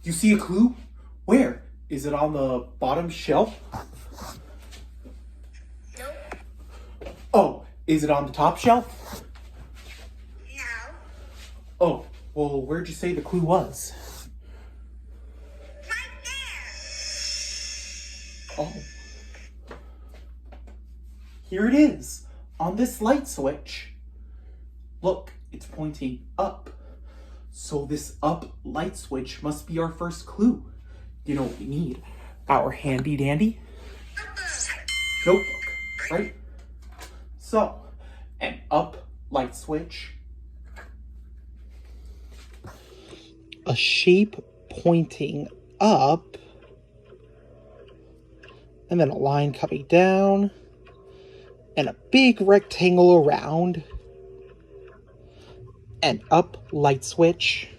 You see a clue? Where? Is it on the bottom shelf? Nope. Oh, is it on the top shelf? No. Oh, well, where'd you say the clue was? Right there. Oh. Here it is, on this light switch. Look, it's pointing up. So this up light switch must be our first clue. You know what we need? Our handy dandy notebook, right? So, an up light switch. A shape pointing up. And then a line coming down. And a big rectangle around. An up light switch.